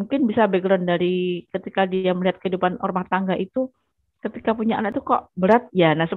mungkin bisa background dari ketika dia melihat kehidupan rumah tangga itu, ketika punya anak itu kok berat ya. Nah,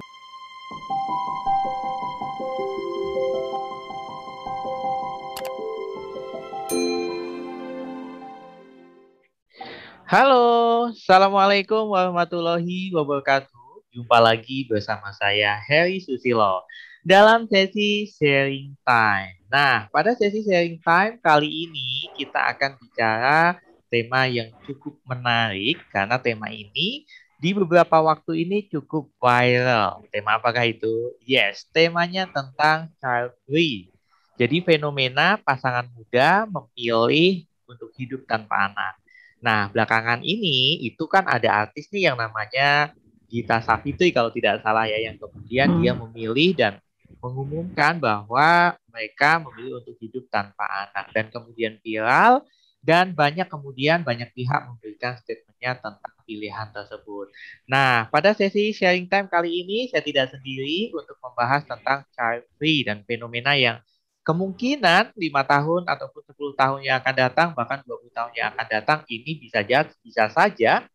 Halo, Assalamualaikum warahmatullahi wabarakatuh. Jumpa lagi bersama saya, Heri Susilo, dalam sesi sharing time. Nah, pada sesi sharing time kali ini kita akan bicara tema yang cukup menarik karena tema ini di beberapa waktu ini cukup viral. Tema apakah itu? Yes, temanya tentang child free. Jadi fenomena pasangan muda memilih untuk hidup tanpa anak. Nah, belakangan ini itu kan ada artis nih yang namanya Gita Savitri kalau tidak salah ya, yang kemudian dia hmm, memilih dan mengumumkan bahwa mereka memilih untuk hidup tanpa anak dan kemudian viral dan banyak pihak memberikan statementnya tentang pilihan tersebut. Nah, pada sesi sharing time kali ini saya tidak sendiri untuk membahas tentang child free dan fenomena yang kemungkinan 5 tahun ataupun 10 tahun yang akan datang, bahkan 20 tahun yang akan datang, ini bisa saja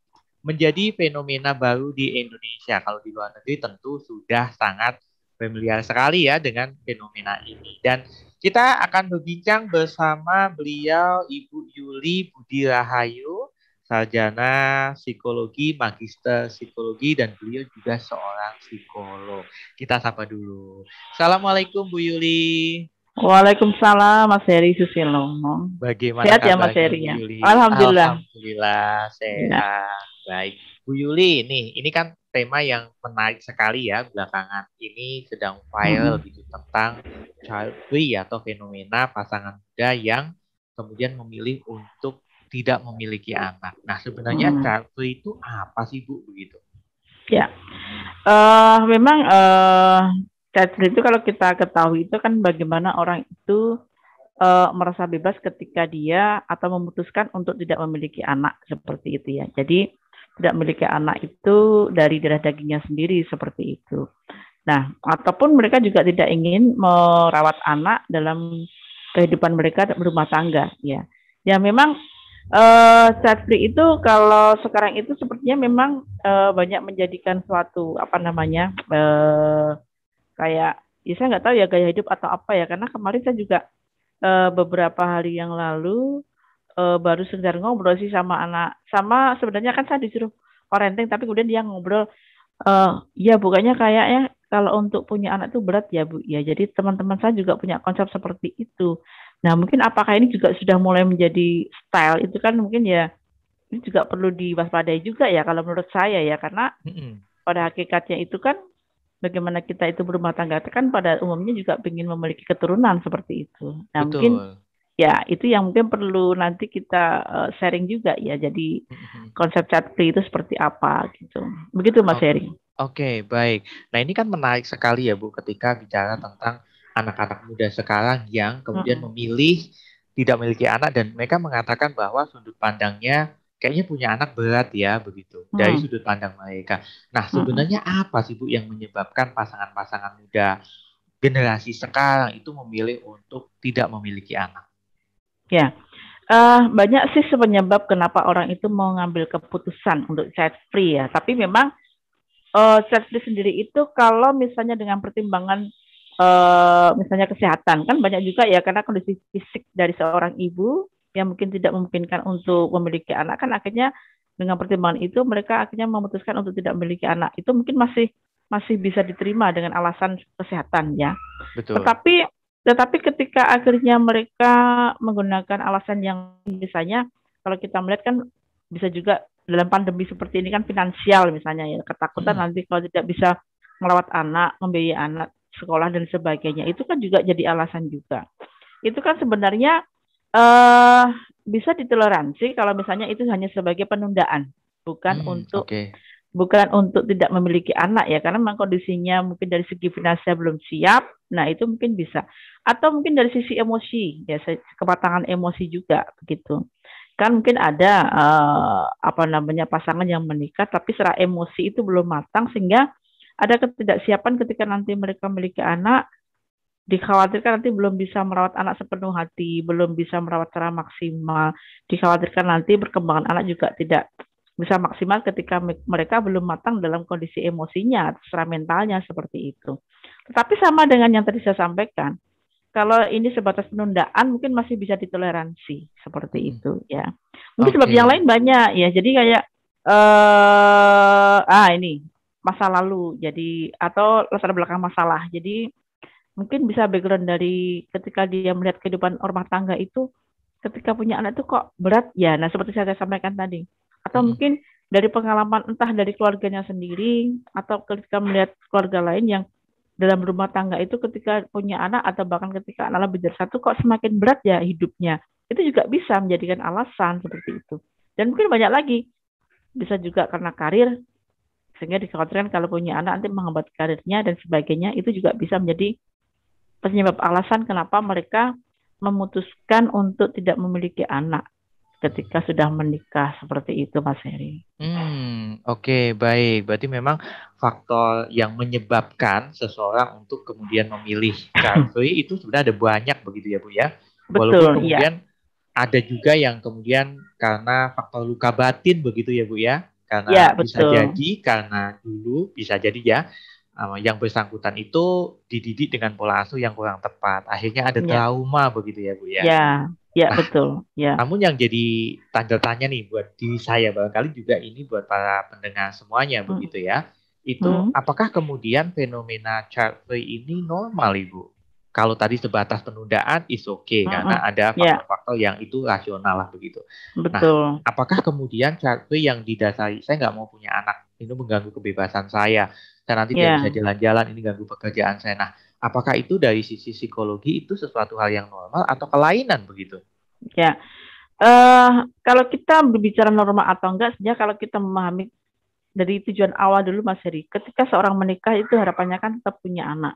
menjadi fenomena baru di Indonesia. Kalau di luar negeri tentu sudah sangat familiar sekali ya dengan fenomena ini. Dan kita akan berbincang bersama beliau Ibu Yuli Budi Rahayu, sarjana psikologi, magister psikologi, dan beliau juga seorang psikolog. Kita sapa dulu. Assalamualaikum Bu Yuli. Waalaikumsalam Mas Heri Susilo. Bagaimana Sehat ya Mas kabarnya Heri Bu ya? Yuli? Alhamdulillah. Alhamdulillah Ya. sehat. Baik. Bu Yuli, ini kan tema yang menarik sekali ya belakangan ini sedang viral Mm-mm. gitu tentang child free atau fenomena pasangan muda yang kemudian memilih untuk tidak memiliki anak. Nah, sebenarnya Mm-mm. child free itu apa sih Bu begitu? Ya, memang child free itu kalau kita ketahui itu kan bagaimana orang itu merasa bebas ketika dia atau memutuskan untuk tidak memiliki anak seperti itu ya. Jadi tidak memiliki anak itu dari darah dagingnya sendiri seperti itu. Nah, ataupun mereka juga tidak ingin merawat anak dalam kehidupan mereka berumah tangga ya. Ya memang child free itu kalau sekarang itu sepertinya memang banyak menjadikan suatu apa namanya kayak ya saya nggak tahu ya gaya hidup atau apa ya karena kemarin saya juga beberapa hari yang lalu baru sekedar ngobrol sih sama anak sama sebenarnya kan saya disuruh parenting tapi kemudian dia ngobrol ya bukannya kayaknya kalau untuk punya anak itu berat ya Bu ya jadi teman-teman saya juga punya konsep seperti itu. Nah mungkin apakah ini juga sudah mulai menjadi style itu kan mungkin ya ini juga perlu diwaspadai juga ya kalau menurut saya ya karena Mm-mm. pada hakikatnya itu kan bagaimana kita itu berumah tangga itu kan pada umumnya juga ingin memiliki keturunan seperti itu. Nah mungkin Betul. ya, itu yang mungkin perlu nanti kita sharing juga ya. Jadi Mm-mm. konsep chat free itu seperti apa gitu. Begitu Mas Oke, Heri. oke, baik. Nah, ini kan menarik sekali ya, Bu, ketika bicara tentang anak-anak muda sekarang yang kemudian Mm-mm. memilih tidak memiliki anak dan mereka mengatakan bahwa sudut pandangnya kayaknya punya anak berat ya, begitu, dari Mm. sudut pandang mereka. Nah, Mm-mm. sebenarnya apa sih, Bu, yang menyebabkan pasangan-pasangan muda generasi sekarang itu memilih untuk tidak memiliki anak? Ya, banyak sih penyebab kenapa orang itu mau ngambil keputusan untuk chat free ya. Tapi memang chat free sendiri itu kalau misalnya dengan pertimbangan misalnya kesehatan kan banyak juga ya karena kondisi fisik dari seorang ibu yang mungkin tidak memungkinkan untuk memiliki anak kan akhirnya dengan pertimbangan itu mereka akhirnya memutuskan untuk tidak memiliki anak itu mungkin masih masih bisa diterima dengan alasan kesehatan ya. Betul. Tetapi tetapi ketika akhirnya mereka menggunakan alasan yang misalnya kalau kita melihat kan bisa juga dalam pandemi seperti ini kan finansial misalnya ya ketakutan Mm-mm. nanti kalau tidak bisa merawat anak, membiayai anak sekolah dan sebagainya itu kan juga jadi alasan juga. Itu kan sebenarnya eh bisa ditoleransi kalau misalnya itu hanya sebagai penundaan, bukan untuk Oke. bukan untuk tidak memiliki anak ya karena memang kondisinya mungkin dari segi finansial belum siap. Nah, itu mungkin bisa. Atau mungkin dari sisi emosi ya kematangan emosi juga begitu. Kan mungkin ada apa namanya pasangan yang menikah tapi secara emosi itu belum matang sehingga ada ketidaksiapan ketika nanti mereka memiliki anak dikhawatirkan nanti belum bisa merawat anak sepenuh hati, belum bisa merawat secara maksimal, dikhawatirkan nanti perkembangan anak juga tidak bisa maksimal ketika mereka belum matang dalam kondisi emosinya, secara mentalnya seperti itu. Tetapi sama dengan yang tadi saya sampaikan, kalau ini sebatas penundaan mungkin masih bisa ditoleransi seperti itu ya. Mungkin sebab yang lain banyak ya. Jadi kayak ini masa lalu. Jadi atau latar belakang masalah. Jadi mungkin bisa background dari ketika dia melihat kehidupan rumah tangga itu ketika punya anak itu kok berat ya. Nah, seperti saya sampaikan tadi. Atau mungkin dari pengalaman entah dari keluarganya sendiri atau ketika melihat keluarga lain yang dalam rumah tangga itu ketika punya anak atau bahkan ketika anak lebih dari satu kok semakin berat ya hidupnya. Itu juga bisa menjadikan alasan seperti itu. Dan mungkin banyak lagi. Bisa juga karena karir, sehingga dikhawatirkan kalau punya anak nanti menghambat karirnya dan sebagainya. Itu juga bisa menjadi penyebab alasan kenapa mereka memutuskan untuk tidak memiliki anak ketika sudah menikah seperti itu, Mas Heri. Oke, baik. Berarti memang faktor yang menyebabkan seseorang untuk kemudian memilih child free itu sebenarnya ada banyak begitu ya, Bu ya. Walaupun kemudian ada juga yang kemudian karena faktor luka batin begitu ya, Bu ya. Karena bisa jadi karena dulu bisa jadi ya yang bersangkutan itu dididik dengan pola asuh yang kurang tepat. Akhirnya ada trauma begitu ya, Bu ya. Ya, betul. Ya. Namun yang jadi tanda tanya nih buat diri saya, barangkali juga ini buat para pendengar semuanya begitu ya. Itu apakah kemudian fenomena child free ini normal, Ibu? Kalau tadi sebatas penundaan is okay karena ada faktor-faktor yang itu rasional lah begitu. Betul. Nah, apakah kemudian child free yang didasari saya nggak mau punya anak, ini mengganggu kebebasan saya nanti tidak bisa jalan-jalan, ini ganggu pekerjaan saya. Nah, apakah itu dari sisi psikologi itu sesuatu hal yang normal atau kelainan begitu? Ya, kalau kita berbicara norma atau enggak, sebenarnya kalau kita memahami dari tujuan awal dulu, Mas Heri, ketika seorang menikah itu harapannya kan tetap punya anak,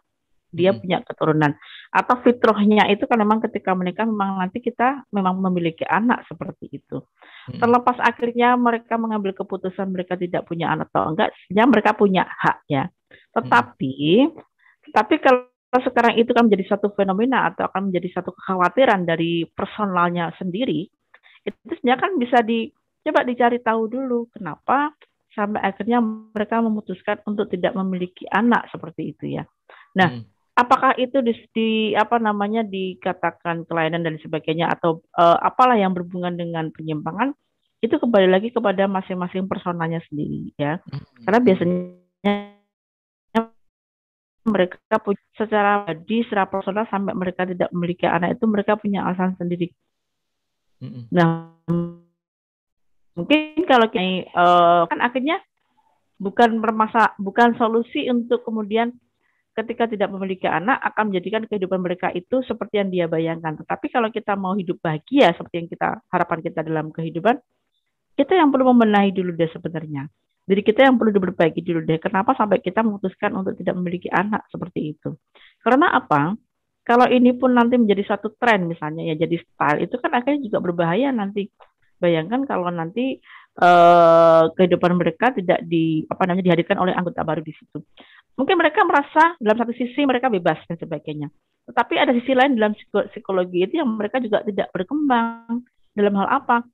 dia punya keturunan, atau fitrahnya itu kan memang ketika menikah memang nanti kita memang memiliki anak seperti itu. Terlepas akhirnya mereka mengambil keputusan mereka tidak punya anak atau enggak, sebenarnya mereka punya hak ya. Tetapi kalau sekarang itu kan menjadi satu fenomena atau akan menjadi satu kekhawatiran dari personalnya sendiri, itu sebenarnya kan bisa coba dicari tahu dulu kenapa sampai akhirnya mereka memutuskan untuk tidak memiliki anak seperti itu ya. Nah, apakah itu dikatakan kelainan dan sebagainya atau apalah yang berhubungan dengan penyimpangan, itu kembali lagi kepada masing-masing personalnya sendiri ya. Karena biasanya mereka secara personal sampai mereka tidak memiliki anak itu mereka punya alasan sendiri. Nah, mungkin kalau kan akhirnya bukan solusi untuk kemudian ketika tidak memiliki anak akan menjadikan kehidupan mereka itu seperti yang dia bayangkan. Tetapi kalau kita mau hidup bahagia seperti yang harapan kita dalam kehidupan, kita yang perlu membenahi dulu deh sebenarnya. Jadi kita yang perlu diperbaiki dulu deh. Kenapa sampai kita memutuskan untuk tidak memiliki anak seperti itu? Karena apa? Kalau ini pun nanti menjadi satu tren misalnya ya jadi style, itu kan akhirnya juga berbahaya nanti. Bayangkan kalau nanti kehidupan mereka tidak dihadirkan oleh anggota baru di situ. Mungkin mereka merasa dalam satu sisi mereka bebas dan sebagainya. Tetapi ada sisi lain dalam psikologi itu yang mereka juga tidak berkembang. Dalam hal apa?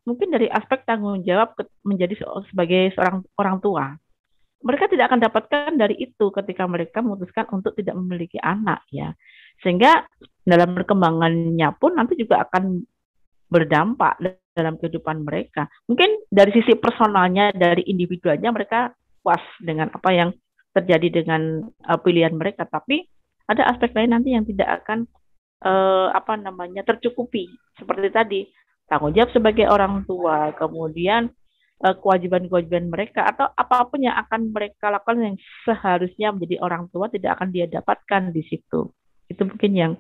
Mungkin dari aspek tanggung jawab menjadi sebagai seorang orang tua. Mereka tidak akan dapatkan dari itu ketika mereka memutuskan untuk tidak memiliki anak ya. Sehingga dalam perkembangannya pun nanti juga akan berdampak dalam kehidupan mereka. Mungkin dari sisi personalnya, dari individualnya mereka puas dengan apa yang terjadi dengan pilihan mereka, tapi ada aspek lain nanti yang tidak akan tercukupi. Seperti tadi, tanggung jawab sebagai orang tua, kemudian kewajiban-kewajiban mereka atau apapun yang akan mereka lakukan yang seharusnya menjadi orang tua tidak akan dia dapatkan di situ. Itu mungkin yang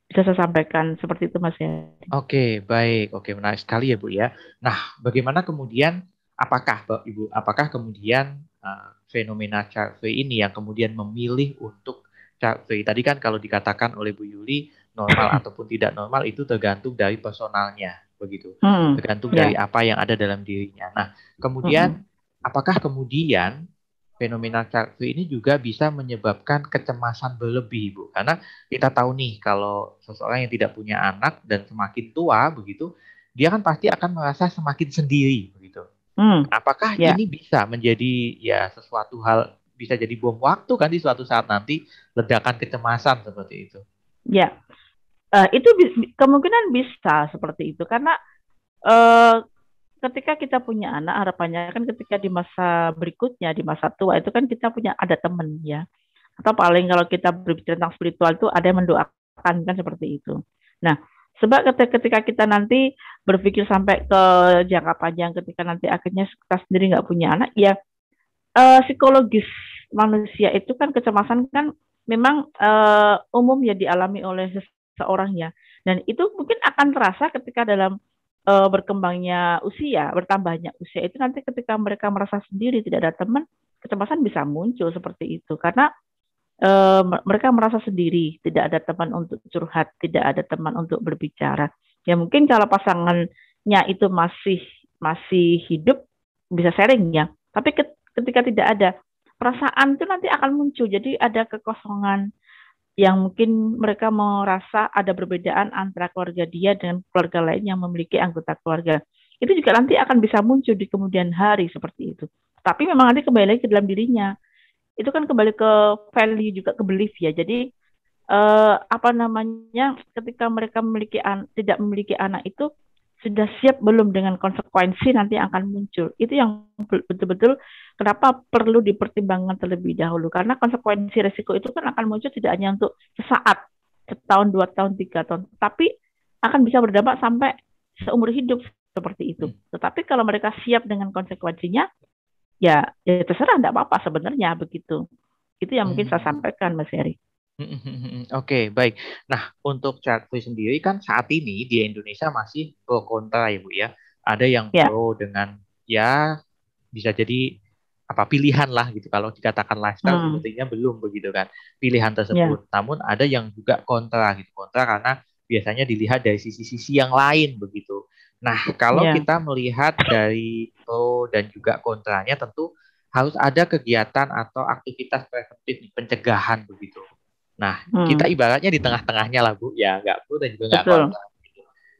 bisa saya sampaikan seperti itu, Mas ya. Oke, baik. Oke, menarik sekali ya, Bu ya. Nah, bagaimana kemudian apakah kemudian fenomena child free ini yang kemudian memilih untuk child free? Tadi kan kalau dikatakan oleh Bu Yuli normal ataupun tidak normal itu tergantung dari personalnya, begitu. Tergantung dari apa yang ada dalam dirinya. Nah, kemudian apakah kemudian fenomena child free ini juga bisa menyebabkan kecemasan berlebih, Bu. Karena kita tahu nih kalau seseorang yang tidak punya anak dan semakin tua begitu, dia kan pasti akan merasa semakin sendiri begitu. Apakah Ya, ini bisa menjadi ya sesuatu hal, bisa jadi bom waktu kan di suatu saat nanti, ledakan kecemasan seperti itu? ya. Itu kemungkinan bisa seperti itu karena eh, ketika kita punya anak harapannya kan ketika di masa berikutnya di masa tua itu kan kita punya ada teman ya, atau paling kalau kita berbicara tentang spiritual itu ada yang mendoakan kan seperti itu. Nah, sebab ketika kita nanti berpikir sampai ke jangka panjang ketika nanti akhirnya kita sendiri nggak punya anak ya, psikologis manusia itu kan kecemasan kan memang umum ya dialami oleh seseorang ya, dan itu mungkin akan terasa ketika dalam berkembangnya usia, bertambahnya usia itu nanti ketika mereka merasa sendiri tidak ada teman, kecemasan bisa muncul seperti itu karena mereka merasa sendiri, tidak ada teman untuk curhat, tidak ada teman untuk berbicara. Ya mungkin kalau pasangannya itu masih masih hidup bisa sharing ya, tapi ketika tidak ada perasaan itu nanti akan muncul. Jadi ada kekosongan yang mungkin mereka merasa ada perbedaan antara keluarga dia dengan keluarga lain yang memiliki anggota keluarga. Itu juga nanti akan bisa muncul di kemudian hari seperti itu. Tapi memang nanti kembali lagi ke dalam dirinya. Itu kan kembali ke value juga ke belief ya. Jadi apa namanya ketika mereka tidak memiliki anak itu sudah siap belum dengan konsekuensi nanti yang akan muncul. Itu yang betul-betul kenapa perlu dipertimbangkan terlebih dahulu. Karena konsekuensi resiko itu kan akan muncul tidak hanya untuk sesaat, setahun, 2 tahun, 3 tahun, tapi akan bisa berdampak sampai seumur hidup seperti itu. Tetapi kalau mereka siap dengan konsekuensinya, ya terserah, tidak apa-apa sebenarnya begitu. Itu yang mungkin saya sampaikan, Mas Heri. Oke, baik. Nah, untuk child free sendiri kan saat ini di Indonesia masih pro kontra ya, Bu ya. Ada yang Ya, pro dengan ya bisa jadi apa pilihan lah gitu. Kalau dikatakan lifestyle sepertinya belum begitu kan pilihan ya, tersebut. Namun ada yang juga kontra gitu. Kontra karena biasanya dilihat dari sisi-sisi yang lain begitu. Nah, kalau ya. kita melihat dari pro dan juga kontranya tentu harus ada kegiatan atau aktivitas preventif pencegahan begitu. Nah, kita ibaratnya di tengah-tengahnya lah, Bu. Ya, nggak pro dan juga nggak Betul. kontra.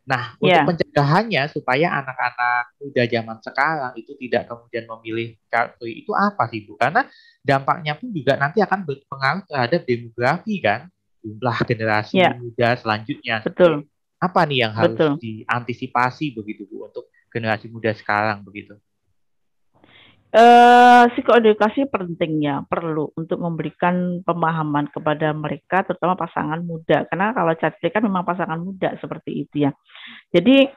Nah, untuk Ya. pencegahannya supaya anak-anak muda zaman sekarang itu tidak kemudian memilih child free itu apa sih, Bu? Karena dampaknya pun juga nanti akan berpengaruh terhadap demografi kan, jumlah generasi Ya, muda selanjutnya. betul, Apa nih yang harus betul. diantisipasi begitu, Bu, untuk generasi muda sekarang begitu? Psikoedukasi penting ya, perlu untuk memberikan pemahaman kepada mereka, terutama pasangan muda. Karena kalau chatbot kan memang pasangan muda seperti itu ya. Jadi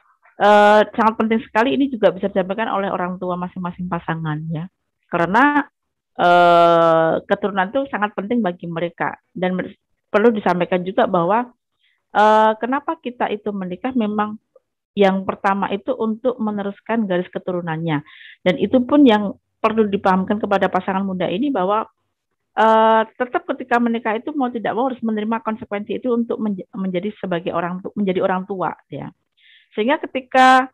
sangat penting sekali ini juga bisa disampaikan oleh orang tua masing-masing pasangan ya. Karena keturunan itu sangat penting bagi mereka dan perlu disampaikan juga bahwa kenapa kita itu menikah memang yang pertama itu untuk meneruskan garis keturunannya. Dan itu pun yang perlu dipahamkan kepada pasangan muda ini bahwa tetap ketika menikah itu mau tidak mau harus menerima konsekuensi itu untuk menjadi sebagai menjadi orang tua ya. Sehingga ketika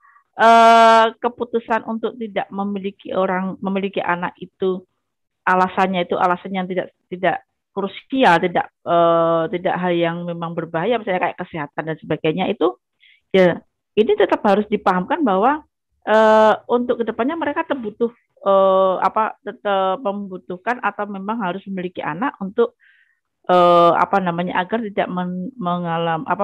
keputusan untuk tidak memiliki anak itu alasannya yang tidak krusial, tidak hal yang memang berbahaya misalnya kayak kesehatan dan sebagainya itu. Ya, ini tetap harus dipahamkan bahwa untuk kedepannya mereka tetap membutuhkan atau memang harus memiliki anak untuk agar tidak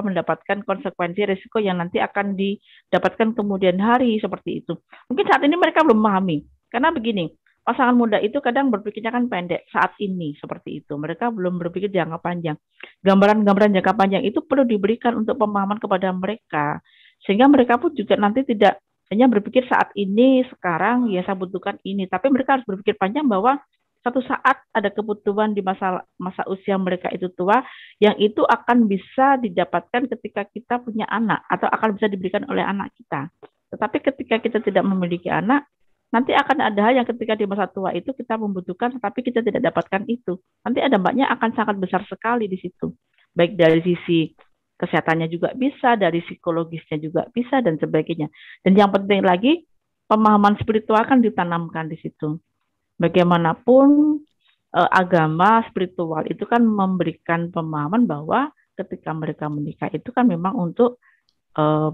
mendapatkan konsekuensi risiko yang nanti akan didapatkan kemudian hari seperti itu. Mungkin saat ini mereka belum memahami karena begini. Pasangan muda itu kadang berpikirnya kan pendek saat ini seperti itu. Mereka belum berpikir jangka panjang. Gambaran-gambaran jangka panjang itu perlu diberikan untuk pemahaman kepada mereka. Sehingga mereka pun juga nanti tidak hanya berpikir saat ini, sekarang, ya saya butuhkan ini. Tapi mereka harus berpikir panjang bahwa satu saat ada kebutuhan di masa usia mereka itu tua, yang itu akan bisa didapatkan ketika kita punya anak, atau akan bisa diberikan oleh anak kita. Tetapi ketika kita tidak memiliki anak, nanti akan ada hal yang ketika di masa tua itu kita membutuhkan, tetapi kita tidak dapatkan itu. Nanti ada dampaknya akan sangat besar sekali di situ. Baik dari sisi kesehatannya juga bisa, dari psikologisnya juga bisa, dan sebagainya. Dan yang penting lagi, pemahaman spiritual kan ditanamkan di situ. Bagaimanapun agama spiritual itu kan memberikan pemahaman bahwa ketika mereka menikah itu kan memang untuk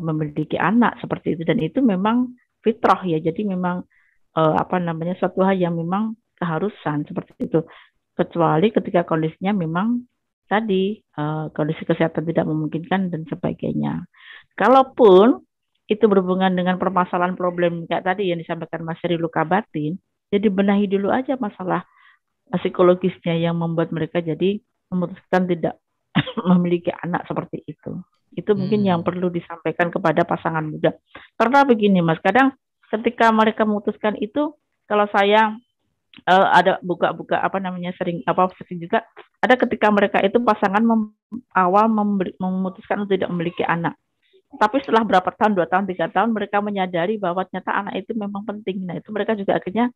memiliki anak seperti itu, dan itu memang fitrah ya. Jadi memang apa namanya, suatu hal yang memang keharusan seperti itu. Kecuali ketika kondisinya memang tadi kondisi kesehatan tidak memungkinkan dan sebagainya. Kalaupun itu berhubungan dengan permasalahan problem kayak tadi yang disampaikan Mas Heri, luka batin, jadi benahi dulu aja masalah psikologisnya yang membuat mereka jadi memutuskan tidak memiliki anak seperti itu. Itu mungkin yang perlu disampaikan kepada pasangan muda. Karena begini Mas, kadang ketika mereka memutuskan itu, kalau saya ada buka-buka apa namanya, sering juga ada ketika mereka itu pasangan awal memutuskan untuk tidak memiliki anak. Tapi setelah berapa tahun, 2 tahun, 3 tahun, mereka menyadari bahwa ternyata anak itu memang penting. Nah, itu mereka juga akhirnya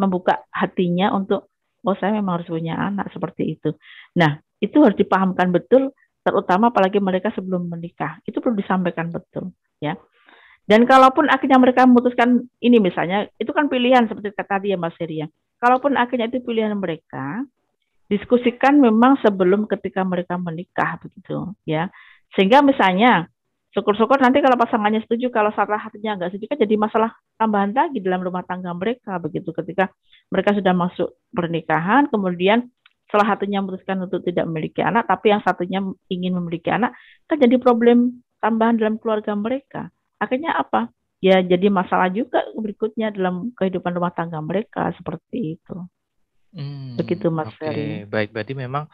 membuka hatinya untuk, oh saya memang harus punya anak seperti itu. Nah, itu harus dipahamkan betul, terutama apalagi mereka sebelum menikah. Itu perlu disampaikan betul, ya. Dan kalaupun akhirnya mereka memutuskan ini misalnya, itu kan pilihan seperti kata tadi ya Mas Heri ya. Kalaupun akhirnya itu pilihan mereka, diskusikan memang sebelum ketika mereka menikah begitu, ya. Sehingga misalnya syukur-syukur nanti kalau pasangannya setuju, kalau salah hatinya nggak setuju kan jadi masalah tambahan lagi dalam rumah tangga mereka begitu, ketika mereka sudah masuk pernikahan, kemudian salah satunya memutuskan untuk tidak memiliki anak, tapi yang satunya ingin memiliki anak, kan jadi problem tambahan dalam keluarga mereka. Akhirnya apa? Ya jadi masalah juga berikutnya dalam kehidupan rumah tangga mereka seperti itu. Begitu Mas Ferry. Baik, berarti memang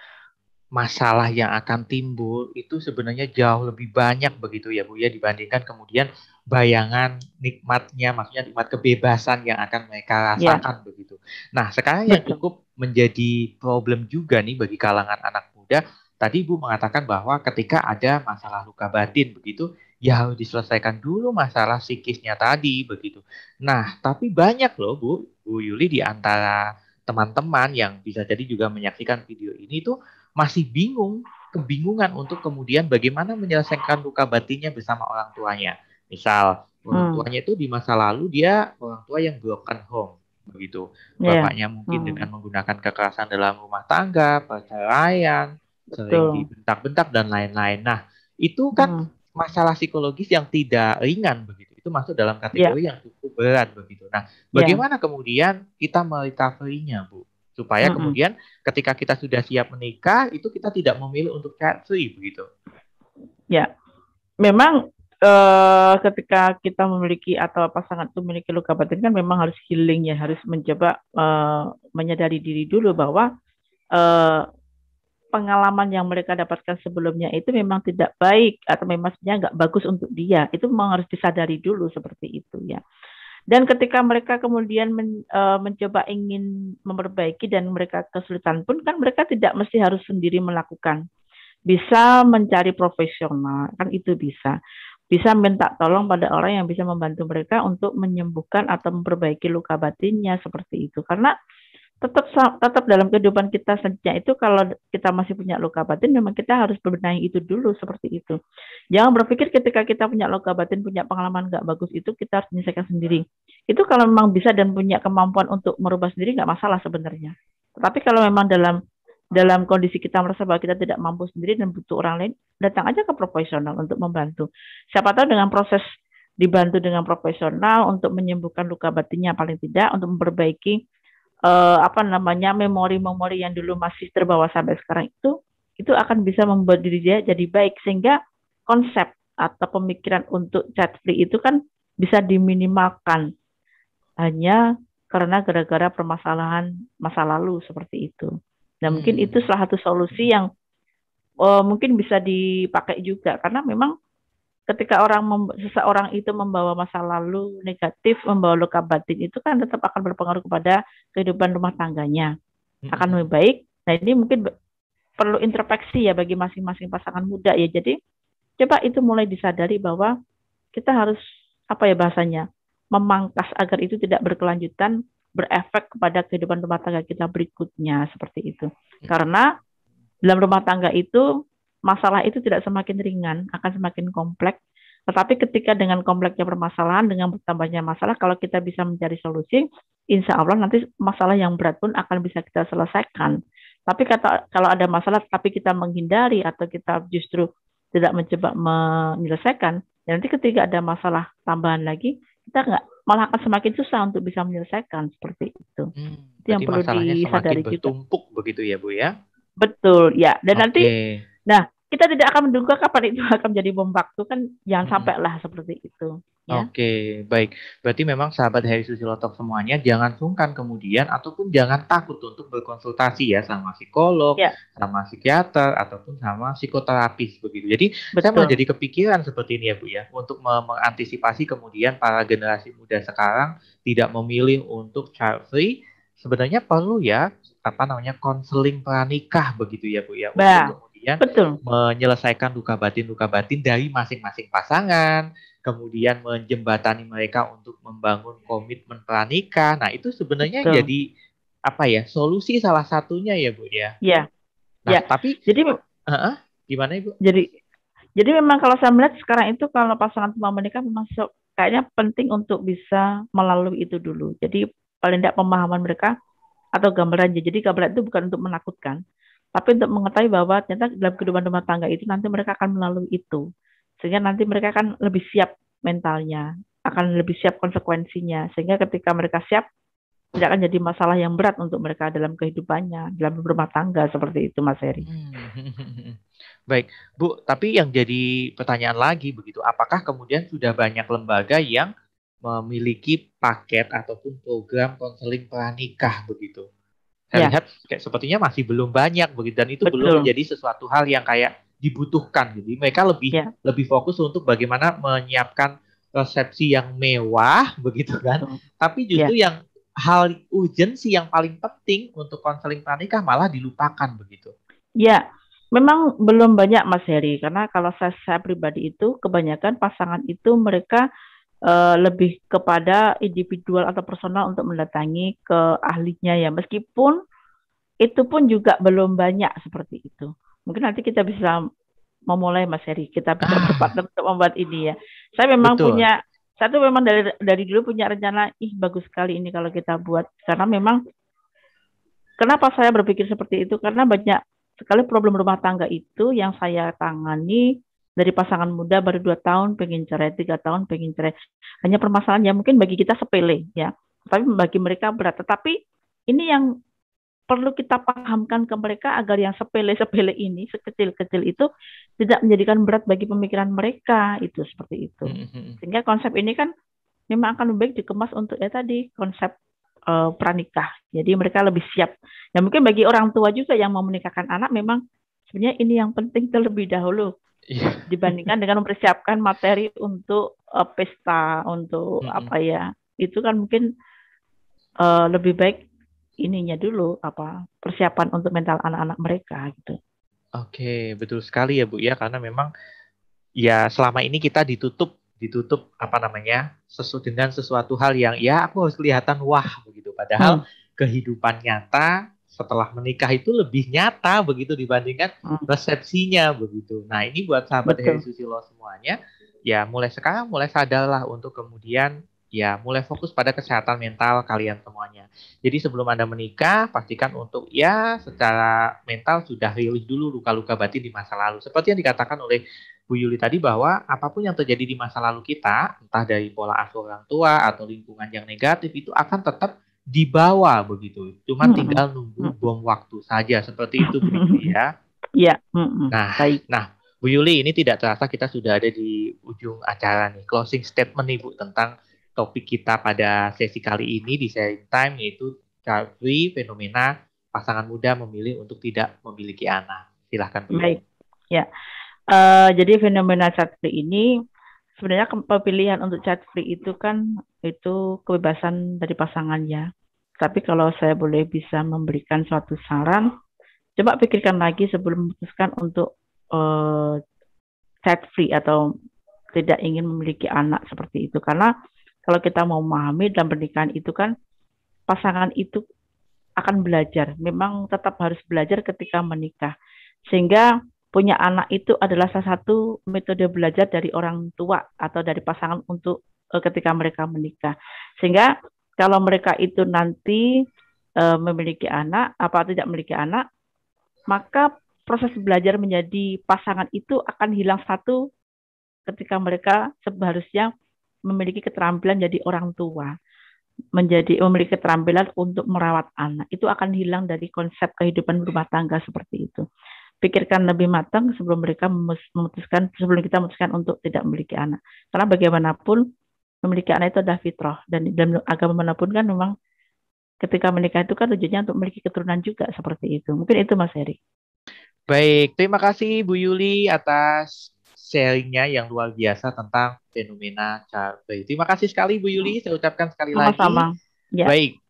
masalah yang akan timbul itu sebenarnya jauh lebih banyak begitu ya Bu ya, dibandingkan kemudian bayangan nikmatnya, maksudnya nikmat kebebasan yang akan mereka rasakan begitu. Nah, sekarang yang cukup menjadi problem juga nih bagi kalangan anak muda, tadi Ibu mengatakan bahwa ketika ada masalah luka batin begitu, ya harus diselesaikan dulu masalah psikisnya tadi begitu. Nah, tapi banyak loh Bu Yuli, di antara teman-teman yang bisa jadi juga menyaksikan video ini tuh masih kebingungan untuk kemudian bagaimana menyelesaikan luka batinnya bersama orang tuanya. Misal, orang tuanya itu di masa lalu dia orang tua yang broken home, begitu. Bapaknya mungkin dengan menggunakan kekerasan dalam rumah tangga, perceraian, sering dibentak-bentak dan lain-lain. Nah, itu kan masalah psikologis yang tidak ringan begitu. Itu masuk dalam kategori yang cukup berat begitu. Nah, bagaimana kemudian kita merecovery-nya, Bu? Supaya kemudian ketika kita sudah siap menikah, itu kita tidak memilih untuk child free begitu. Ya, memang ketika kita memiliki atau pasangan itu memiliki luka batin kan memang harus healing ya, harus mencoba menyadari diri dulu bahwa pengalaman yang mereka dapatkan sebelumnya itu memang tidak baik atau memang nggak bagus untuk dia. Itu memang harus disadari dulu seperti itu ya. Dan ketika mereka kemudian mencoba ingin memperbaiki dan mereka kesulitan pun kan mereka tidak mesti harus sendiri melakukan. Bisa mencari profesional, kan itu bisa. Bisa minta tolong pada orang yang bisa membantu mereka untuk menyembuhkan atau memperbaiki luka batinnya seperti itu. Karena tetap dalam kehidupan kita selanjutnya itu kalau kita masih punya luka batin, memang kita harus berbenahi itu dulu seperti itu. Jangan berpikir ketika kita punya luka batin, punya pengalaman nggak bagus itu kita harus menyelesaikan sendiri. Itu kalau memang bisa dan punya kemampuan untuk merubah sendiri nggak masalah sebenarnya. Tapi kalau memang dalam kondisi kita merasa bahwa kita tidak mampu sendiri dan butuh orang lain, datang aja ke profesional untuk membantu. Siapa tahu dengan proses dibantu dengan profesional untuk menyembuhkan luka batinnya paling tidak, untuk memperbaiki memori-memori yang dulu masih terbawa sampai sekarang itu akan bisa membuat diri dia jadi baik, sehingga konsep atau pemikiran untuk child free itu kan bisa diminimalkan hanya karena gara-gara permasalahan masa lalu seperti itu. Dan mungkin itu salah satu solusi yang mungkin bisa dipakai juga, karena memang ketika seseorang itu membawa masa lalu negatif, membawa luka batin, itu kan tetap akan berpengaruh kepada kehidupan rumah tangganya. Akan lebih baik. Nah, ini mungkin perlu introspeksi ya bagi masing-masing pasangan muda ya. Jadi coba itu mulai disadari bahwa kita harus bahasanya, memangkas agar itu tidak berkelanjutan, berefek kepada kehidupan rumah tangga kita berikutnya seperti itu. Karena dalam rumah tangga itu masalah itu tidak semakin ringan, akan semakin kompleks Tetapi ketika dengan kompleksnya permasalahan, dengan bertambahnya masalah, kalau kita bisa mencari solusi, insya Allah nanti masalah yang berat pun akan bisa kita selesaikan. Tapi kalau ada masalah tapi kita menghindari atau kita justru tidak mencoba menyelesaikan, ya nanti ketika ada masalah tambahan lagi, kita nggak malah akan semakin susah untuk bisa menyelesaikan seperti itu. Itu yang Berarti perlu masalahnya semakin disadari juga. bertumpuk begitu ya, Bu ya? Betul, ya. Dan nanti, Oke. nah, kita tidak akan menduga kapan itu akan menjadi bom waktu kan, jangan Mm-mm. sampai lah seperti itu, ya. Oke, baik. Berarti memang sahabat Heri Susilotok semuanya jangan sungkan kemudian ataupun jangan takut untuk berkonsultasi ya sama psikolog, Ya, sama psikiater ataupun sama psikoterapis begitu. Jadi saya malah betul. jadi kepikiran seperti ini ya Bu ya, untuk mengantisipasi kemudian para generasi muda sekarang tidak memilih untuk child free, sebenarnya perlu ya apa namanya konseling pranikah begitu ya Bu ya, untuk Bah, kemudian betul. menyelesaikan luka batin dari masing-masing pasangan, kemudian menjembatani mereka untuk membangun komitmen pranikah. Nah, itu sebenarnya Betul. jadi apa ya? Solusi salah satunya ya, Bu ya. Ya, Nah, ya. tapi Jadi gimana Ibu? jadi jadi memang kalau saya melihat sekarang itu kalau pasangan mau menikah memang kayaknya penting untuk bisa melalui itu dulu. Jadi paling tidak pemahaman mereka atau gambarannya. Jadi gambaran itu bukan untuk menakutkan, tapi untuk mengetahui bahwa ternyata dalam kehidupan rumah tangga itu nanti mereka akan melalui itu. Sehingga nanti mereka akan lebih siap mentalnya, akan lebih siap konsekuensinya. Sehingga ketika mereka siap, tidak akan jadi masalah yang berat untuk mereka dalam kehidupannya, dalam berumah tangga seperti itu, Mas Heri. Baik, Bu, tapi yang jadi pertanyaan lagi begitu, apakah kemudian sudah banyak lembaga yang memiliki paket ataupun program konseling pranikah begitu? Saya Ya, lihat kayak sepertinya masih belum banyak begitu dan itu belum betul. menjadi sesuatu hal yang kayak dibutuhkan. Jadi mereka lebih Ya, lebih fokus untuk bagaimana menyiapkan resepsi yang mewah begitu kan. betul. Tapi justru Ya, yang hal urgensi yang paling penting untuk konseling pranikah malah dilupakan begitu. ya. Memang belum banyak Mas Heri, karena kalau saya pribadi itu kebanyakan pasangan itu mereka lebih kepada individual atau personal untuk mendatangi ke ahlinya ya. Meskipun itu pun juga belum banyak seperti itu. Mungkin nanti kita bisa memulai Mas Heri, kita bisa Ah, berpartner untuk membuat ini ya. Saya memang betul. punya, saya tuh memang dari dulu punya rencana, bagus sekali ini kalau kita buat. Karena memang, kenapa saya berpikir seperti itu? Karena banyak sekali problem rumah tangga itu yang saya tangani dari pasangan muda baru 2 tahun pengen cerai, 3 tahun pengen cerai. Hanya permasalahan yang mungkin bagi kita sepele ya, tapi bagi mereka berat. Tetapi ini yang perlu kita pahamkan ke mereka agar yang sepele-sepele ini, sekecil-kecil itu tidak menjadikan berat bagi pemikiran mereka, itu seperti itu. Sehingga konsep ini kan memang akan lebih baik dikemas untuk ya tadi konsep pranikah. Jadi mereka lebih siap. Ya mungkin bagi orang tua juga yang mau menikahkan anak memang sebenarnya ini yang penting terlebih dahulu Iya. dibandingkan dengan mempersiapkan materi untuk pesta, untuk apa ya. Itu kan mungkin lebih baik ininya dulu apa persiapan untuk mental anak-anak mereka gitu. Oke, betul sekali ya Bu ya, karena memang ya selama ini kita ditutup apa namanya dengan sesuatu hal yang ya aku harus kelihatan wah begitu, padahal Hmm, kehidupan nyata setelah menikah itu lebih nyata begitu dibandingkan hmm, resepsinya begitu. Nah ini buat sahabat Heri betul. Susilo semuanya, ya mulai sekarang mulai sadarlah untuk kemudian ya mulai fokus pada kesehatan mental kalian semuanya. Jadi sebelum Anda menikah, pastikan untuk ya secara mental sudah rilis dulu luka-luka batin di masa lalu. Seperti yang dikatakan oleh Bu Yuli tadi, bahwa apapun yang terjadi di masa lalu kita, entah dari pola asuh orang tua atau lingkungan yang negatif, itu akan tetap dibawa begitu. Cuman Hmm, tinggal nunggu hmm. bom waktu saja. Seperti itu Bu Yuli ya. Ya, hmm, Nah, baik. nah Bu Yuli, ini tidak terasa kita sudah ada di ujung acara nih. Closing statement nih Bu tentang topik kita pada sesi kali ini di sharing time, yaitu child free, fenomena pasangan muda memilih untuk tidak memiliki anak. Silahkan Bu Yuli. Baik. Ya. Jadi fenomena chat free ini sebenarnya pilihan untuk chat free itu kan itu kebebasan dari pasangannya. Tapi kalau saya boleh bisa memberikan suatu saran, coba pikirkan lagi sebelum memutuskan untuk uh, chat free atau tidak ingin memiliki anak seperti itu. Karena kalau kita mau memahami dalam pernikahan itu kan pasangan itu akan belajar. Memang tetap harus belajar ketika menikah. Sehingga punya anak itu adalah salah satu metode belajar dari orang tua atau dari pasangan untuk ketika mereka menikah. Sehingga kalau mereka itu nanti memiliki anak apa tidak memiliki anak, maka proses belajar menjadi pasangan itu akan hilang satu ketika mereka seharusnya memiliki keterampilan jadi orang tua, memiliki keterampilan untuk merawat anak. Itu akan hilang dari konsep kehidupan rumah tangga seperti itu. Pikirkan lebih matang sebelum mereka sebelum kita memutuskan untuk tidak memiliki anak. Karena bagaimanapun memiliki anak itu adalah fitrah, dan dalam agama manapun kan memang ketika menikah itu kan tujuannya untuk memiliki keturunan juga seperti itu. Mungkin itu Mas Heri. Baik, terima kasih Bu Yuli atas sharingnya yang luar biasa tentang fenomena childbirth. Terima kasih sekali Bu Yuli, saya ucapkan sekali lagi. Sama-sama. Ya. Baik,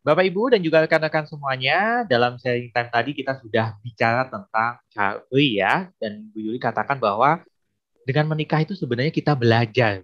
Bapak Ibu dan juga rekan-rekan semuanya, dalam sharing time tadi kita sudah bicara tentang childbirth ya, dan Bu Yuli katakan bahwa dengan menikah itu sebenarnya kita belajar.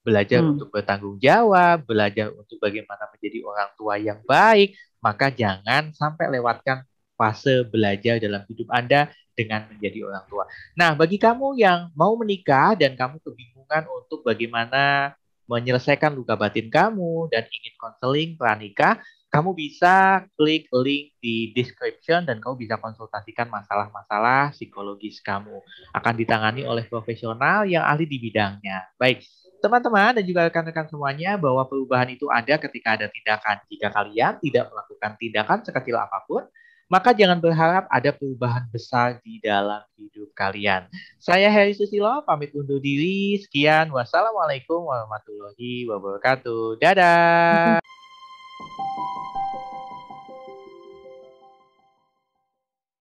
Belajar untuk bertanggung jawab, belajar untuk bagaimana menjadi orang tua yang baik, maka jangan sampai lewatkan fase belajar dalam hidup Anda dengan menjadi orang tua. Nah, bagi kamu yang mau menikah dan kamu kebingungan untuk bagaimana menyelesaikan luka batin kamu dan ingin konseling pranikah, kamu bisa klik link di description dan kamu bisa konsultasikan masalah-masalah psikologis kamu. Akan ditangani oleh profesional yang ahli di bidangnya. Baik, teman-teman dan juga rekan-rekan semuanya, bahwa perubahan itu ada ketika ada tindakan. Jika kalian tidak melakukan tindakan sekecil apapun, maka jangan berharap ada perubahan besar di dalam hidup kalian. Saya Heri Susilo, pamit undur diri. Sekian, wassalamualaikum warahmatullahi wabarakatuh. Dadah!